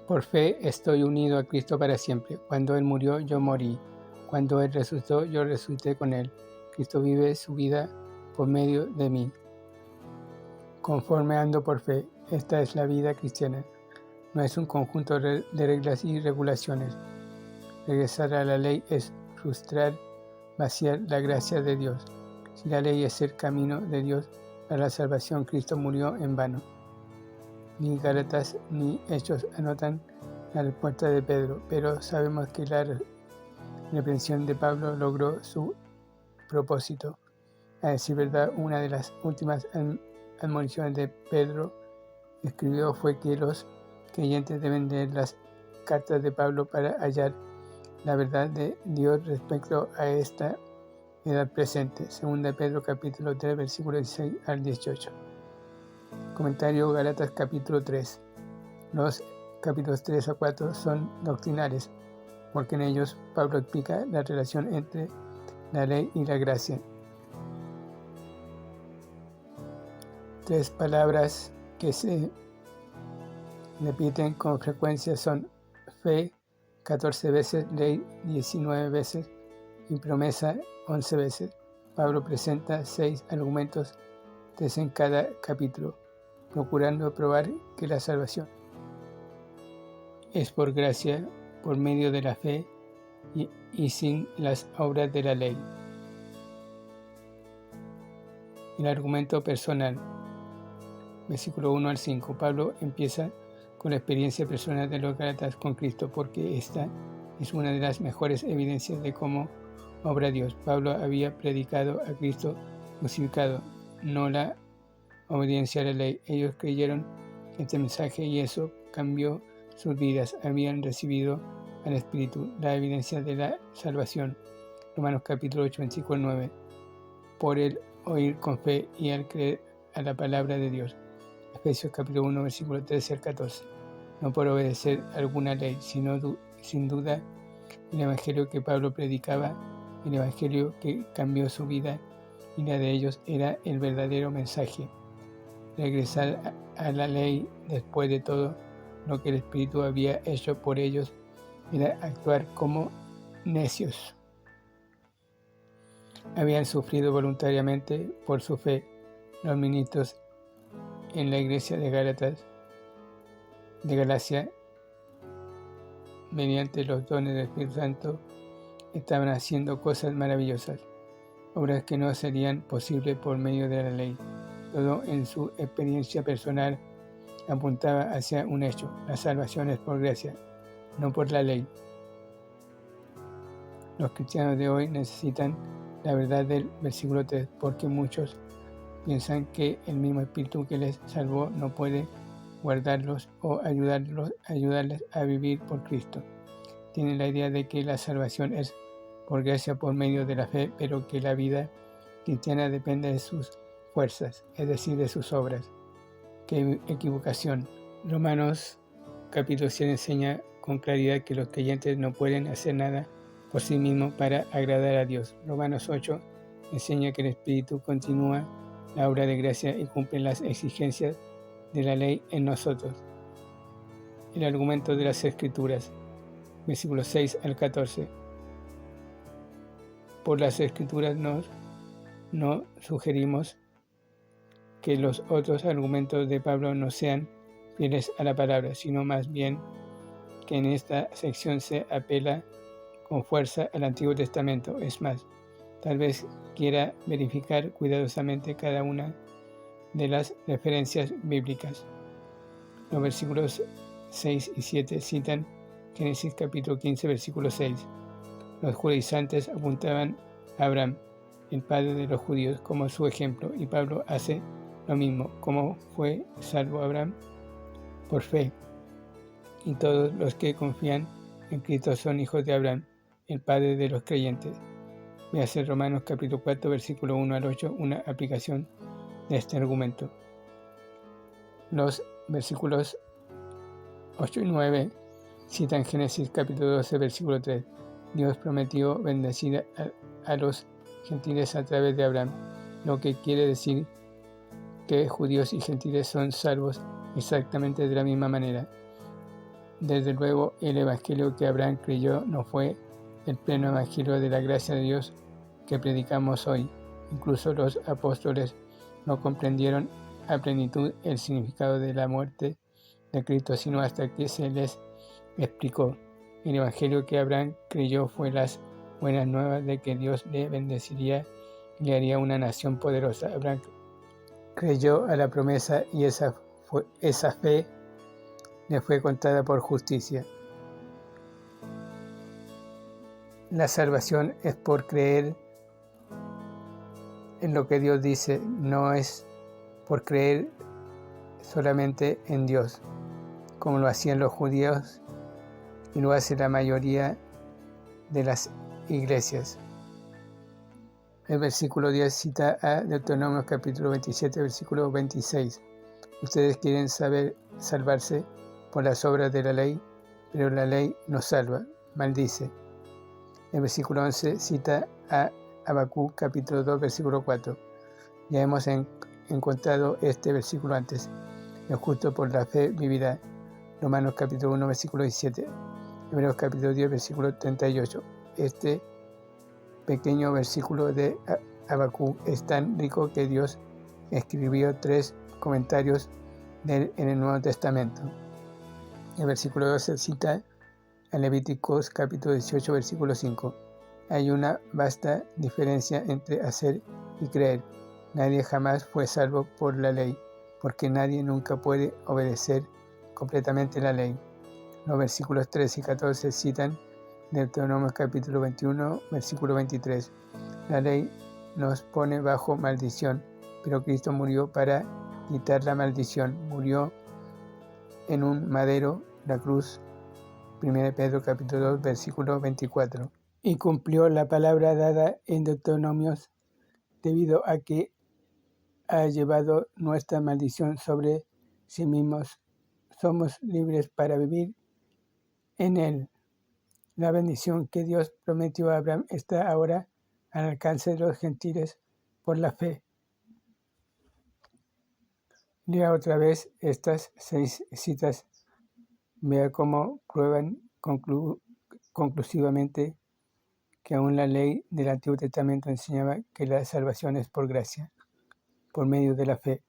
Por fe estoy unido a Cristo para siempre. Cuando Él murió, yo morí. Cuando Él resucitó, yo resucité con Él. Cristo vive su vida por medio de mí. Conforme ando por fe, esta es la vida cristiana. No es un conjunto de reglas y regulaciones. Regresar a la ley es frustrar, vaciar la gracia de Dios. Si la ley es el camino de Dios para la salvación, Cristo murió en vano. Ni Gálatas ni Hechos anotan la respuesta de Pedro, pero sabemos que la reprensión de Pablo logró su propósito. A decir verdad, una de las últimas admoniciones de Pedro escribió fue que los creyentes deben leer las cartas de Pablo para hallar la verdad de Dios respecto a esta edad presente. 2 Pedro capítulo 3, versículos 16 al 18. Comentario Gálatas capítulo 3. Los capítulos 3 a 4 son doctrinales, porque en ellos Pablo explica la relación entre la ley y la gracia. 3 palabras que se repiten con frecuencia son fe 14 veces, ley 19 veces y promesa 11 veces. Pablo presenta 6 argumentos, 3 en cada capítulo, procurando probar que la salvación es por gracia, por medio de la fe y sin las obras de la ley. El argumento personal. Versículo 1 al 5. Pablo empieza con la experiencia personal de los Gálatas con Cristo, porque esta es una de las mejores evidencias de cómo obra Dios. Pablo había predicado a Cristo crucificado, no la obediencia a la ley. Ellos creyeron este mensaje y eso cambió sus vidas. Habían recibido al Espíritu, la evidencia de la salvación. Romanos capítulo 8, versículo 9. Por el oír con fe y al creer a la palabra de Dios. Efesios capítulo 1, versículo 13 al 14. No por obedecer alguna ley, sino sin duda el evangelio que Pablo predicaba, el evangelio que cambió su vida y la de ellos, era el verdadero mensaje. Regresar a la ley después de todo lo que el Espíritu había hecho por ellos era actuar como necios. Habían sufrido voluntariamente por su fe. Los ministros en la iglesia de Galacia, mediante los dones del Espíritu Santo, estaban haciendo cosas maravillosas, obras que no serían posibles por medio de la ley. Todo en su experiencia personal apuntaba hacia un hecho: la salvación es por gracia, no por la ley. Los cristianos de hoy necesitan la verdad del versículo 3, porque muchos piensan que el mismo Espíritu que les salvó no puede guardarlos o ayudarles a vivir por Cristo. Tienen la idea de que la salvación es por gracia por medio de la fe, pero que la vida cristiana depende de sus fuerzas, es decir, de sus obras. ¡Qué equivocación! Romanos capítulo 100 enseña con claridad que los creyentes no pueden hacer nada por sí mismos para agradar a Dios. Romanos 8 enseña que el Espíritu continúa la obra de gracia y cumple las exigencias de la ley en nosotros. El argumento de las Escrituras, versículos 6 al 14. Por las Escrituras no sugerimos que los otros argumentos de Pablo no sean fieles a la palabra, sino más bien que en esta sección se apela con fuerza al Antiguo Testamento. Es más, tal vez quiera verificar cuidadosamente cada una de las referencias bíblicas. Los versículos 6 y 7 citan Génesis capítulo 15, versículo 6. Los judaizantes apuntaban a Abraham, el padre de los judíos, como su ejemplo, y Pablo hace lo mismo. ¿Cómo fue salvo Abraham? Por fe. Y todos los que confían en Cristo son hijos de Abraham, el padre de los creyentes. Véase Romanos capítulo 4, versículo 1 al 8, una aplicación de este argumento. Los versículos 8 y 9 citan Génesis capítulo 12, versículo 3. Dios prometió bendecir a los gentiles a través de Abraham, lo que quiere decir que judíos y gentiles son salvos exactamente de la misma manera. Desde luego, el evangelio que Abraham creyó no fue el pleno evangelio de la gracia de Dios que predicamos hoy. Incluso los apóstoles no comprendieron a plenitud el significado de la muerte de Cristo, sino hasta que se les explicó. El evangelio que Abraham creyó fue las buenas nuevas de que Dios le bendeciría y le haría una nación poderosa. Abraham creyó a la promesa y esa fe le fue contada por justicia. La salvación es por creer en lo que Dios dice, no es por creer solamente en Dios, como lo hacían los judíos y lo hace la mayoría de las iglesias. El versículo 10 cita a Deuteronomio capítulo 27, versículo 26. Ustedes quieren salvarse por las obras de la ley, pero la ley no salva, maldice. El versículo 11 cita a Habacuc capítulo 2, versículo 4. Ya hemos encontrado este versículo antes. El justo por la fe vivirá. Romanos capítulo 1, versículo 17. Hebreos capítulo 10, versículo 38. Este pequeño versículo de Habacuc es tan rico que Dios escribió 3 comentarios de él en el Nuevo Testamento. El versículo 12 cita a Levíticos capítulo 18, versículo 5. Hay una vasta diferencia entre hacer y creer. Nadie jamás fue salvo por la ley, porque nadie nunca puede obedecer completamente la ley. Los versículos 13 y 14 citan Deuteronomio capítulo 21, versículo 23. La ley nos pone bajo maldición, pero Cristo murió para quitar la maldición. Murió en un madero, la cruz. 1 Pedro capítulo 2, versículo 24. Y cumplió la palabra dada en Deuteronomios, debido a que ha llevado nuestra maldición sobre sí mismos. Somos libres para vivir en él. La bendición que Dios prometió a Abraham está ahora al alcance de los gentiles por la fe. Lea otra vez estas 6 citas. Vea cómo prueban conclusivamente que aún la ley del Antiguo Testamento enseñaba que la salvación es por gracia, por medio de la fe.